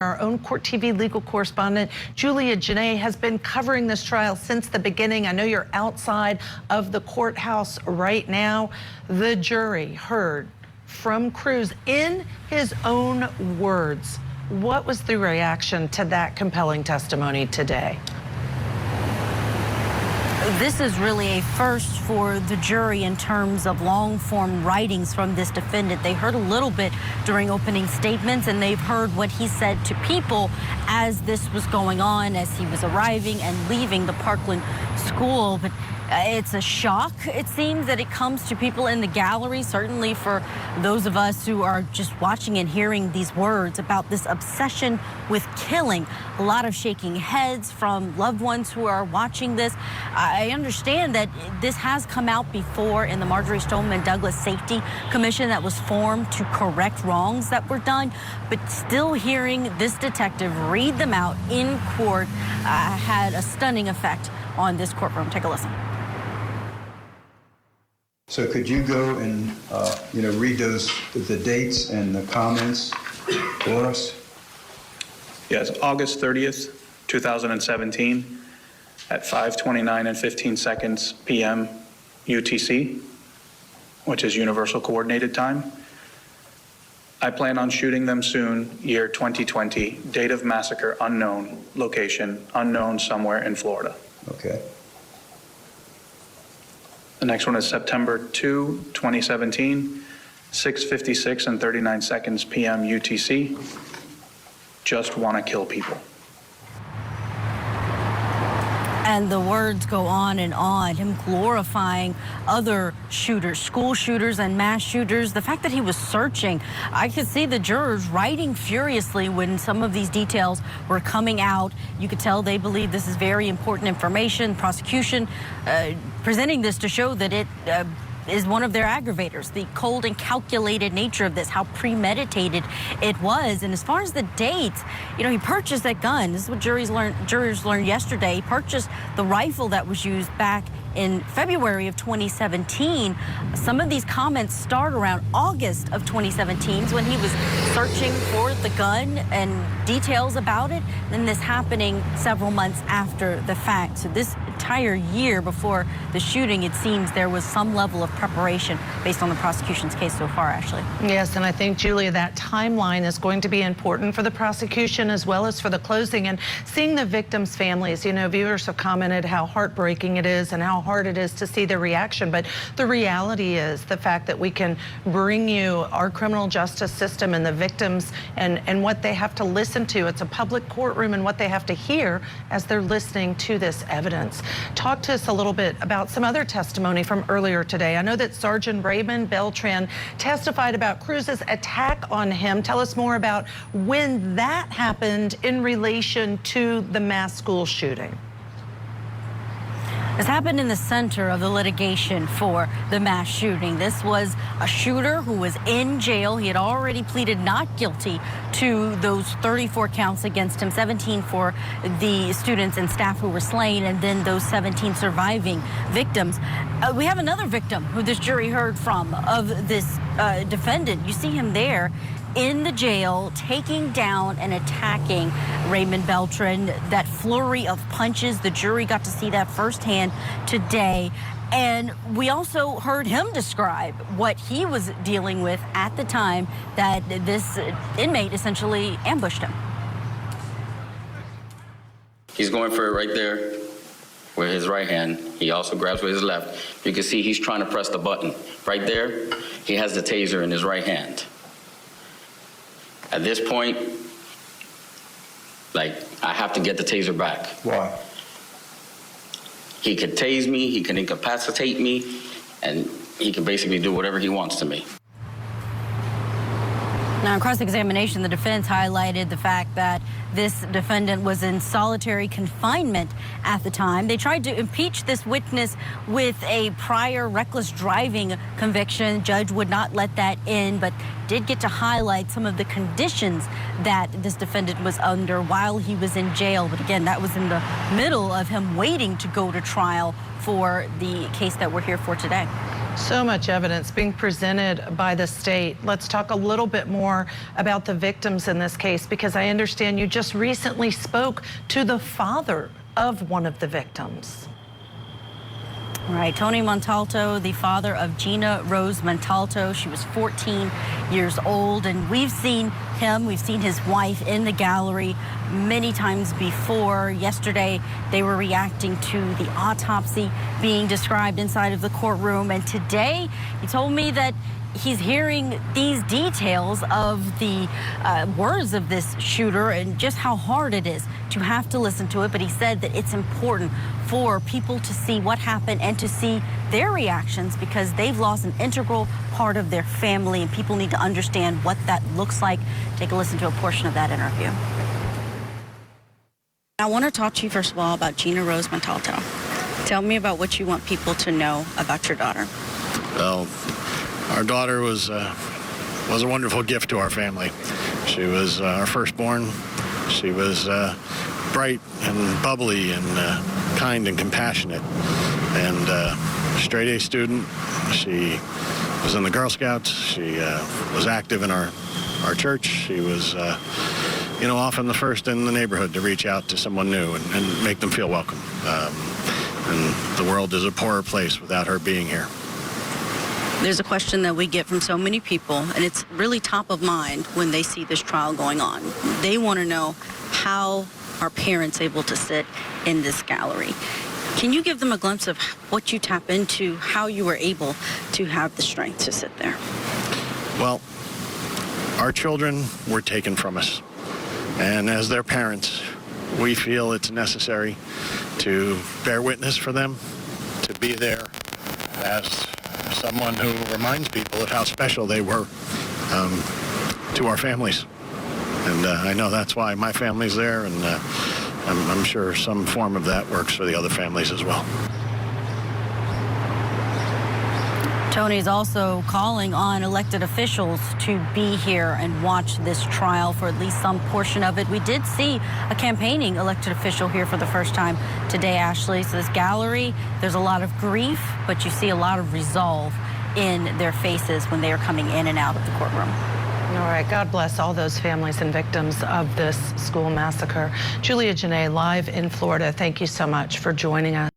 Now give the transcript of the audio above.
Our own Court TV legal correspondent, Julia Janae, has been covering this trial since the beginning. I know you're outside of the courthouse right now. The jury heard from Cruz in his own words. What was the reaction to that compelling testimony today? This is really a first for the jury in terms of long-form writings from this defendant. They heard a little bit during opening statements, and they've heard what he said to people as this was going on, as he was arriving and leaving the Parkland school. But it's a shock, it seems, that it comes to people in the gallery, certainly for those of us who are just watching and hearing these words about this obsession with killing. A lot of shaking heads from loved ones who are watching this. I understand that this has come out before in the Marjorie Stoneman Douglas Safety Commission that was formed to correct wrongs that were done, but still hearing this detective read them out in court had a stunning effect on this courtroom. Take a listen. So could you go and, read the dates and the comments for us? Yes, August 30th, 2017 at 5:29 and 15 seconds p.m. UTC, which is Universal Coordinated Time. I plan on shooting them soon, year 2020, date of massacre unknown, location unknown, somewhere in Florida. Okay. The next one is September 2, 2017, 6:56 and 39 seconds p.m. UTC. Just want to kill people. And the words go on and on, him glorifying other shooters, school shooters and mass shooters. The fact that he was searching, I could see the jurors writing furiously when some of these details were coming out. You could tell they believe this is very important information. Prosecution presenting this to show that it is one of their aggravators, the cold and calculated nature of this, how premeditated it was. And as far as the dates, he purchased that gun. This is what jurors learned yesterday. He purchased the rifle that was used back in February of 2017. Some of these comments start around August of 2017 when he was searching for the gun and details about it. And this happening several months after the fact. So this entire year before the shooting, it seems there was some level of preparation based on the prosecution's case so far, Ashley. Yes, and I think, Julia, that timeline is going to be important for the prosecution as well as for the closing. And seeing the victims' families, viewers have commented how heartbreaking it is and how hard it is to see the reaction. But the reality is the fact that we can bring you our criminal justice system and the victims and what they have to listen to. It's a public courtroom and what they have to hear as they're listening to this evidence. Talk to us a little bit about some other testimony from earlier today. I know that Sergeant Raymond Beltran testified about Cruz's attack on him. Tell us more about when that happened in relation to the mass school shooting. This happened in the center of the litigation for the mass shooting. This was a shooter who was in jail. He had already pleaded not guilty to those 34 counts against him, 17 for the students and staff who were slain, and then those 17 surviving victims. We have another victim who this jury heard from of this defendant. You see him there in the jail, taking down and attacking Raymond Beltran. That flurry of punches, the jury got to see that firsthand today. And we also heard him describe what he was dealing with at the time that this inmate essentially ambushed him. He's going for it right there with his right hand. He also grabs with his left. You can see he's trying to press the button. Right there, he has the taser in his right hand. At this point, I have to get the taser back. Why? He could tase me, he can incapacitate me, and he can basically do whatever he wants to me. Now, in cross-examination, the defense highlighted the fact that this defendant was in solitary confinement at the time. They tried to impeach this witness with a prior reckless driving conviction. Judge would not let that in, but did get to highlight some of the conditions that this defendant was under while he was in jail. But again, that was in the middle of him waiting to go to trial for the case that we're here for today. So much evidence being presented by the state. Let's talk a little bit more about the victims in this case, because I understand you just recently spoke to the father of one of the victims. Right, Tony Montalto, the father of Gina Rose Montalto. She was 14 years old, and we've seen his wife in the gallery many times before. Yesterday, they were reacting to the autopsy being described inside of the courtroom, and today he told me that he's hearing these details of the words of this shooter and just how hard it is to have to listen to it. But he said that it's important for people to see what happened and to see their reactions, because they've lost an integral part of their family, and people need to understand what that looks like. Take a listen to a portion of that interview. I want to talk to you first of all about Gina Rose Montalto. Tell me about what you want people to know about your daughter. Well, our daughter was a wonderful gift to our family. She was our firstborn. She was bright and bubbly and kind and compassionate, and straight A student. She was in the Girl Scouts. She was active in our church. She was, often the first in the neighborhood to reach out to someone new and make them feel welcome. And the world is a poorer place without her being here. There's a question that we get from so many people, and it's really top of mind when they see this trial going on. They want to know, how are parents able to sit in this gallery? Can you give them a glimpse of what you tap into, how you were able to have the strength to sit there? Well, our children were taken from us, and as their parents, we feel it's necessary to bear witness for them, to be there as someone who reminds people of how special they were to our families. And I know that's why my family's there, and I'm sure some form of that works for the other families as well. Tony's also calling on elected officials to be here and watch this trial for at least some portion of it. We did see a campaigning elected official here for the first time today, Ashley. So this gallery, there's a lot of grief, but you see a lot of resolve in their faces when they are coming in and out of the courtroom. All right, God bless all those families and victims of this school massacre. Julia Janae, live in Florida, thank you so much for joining us.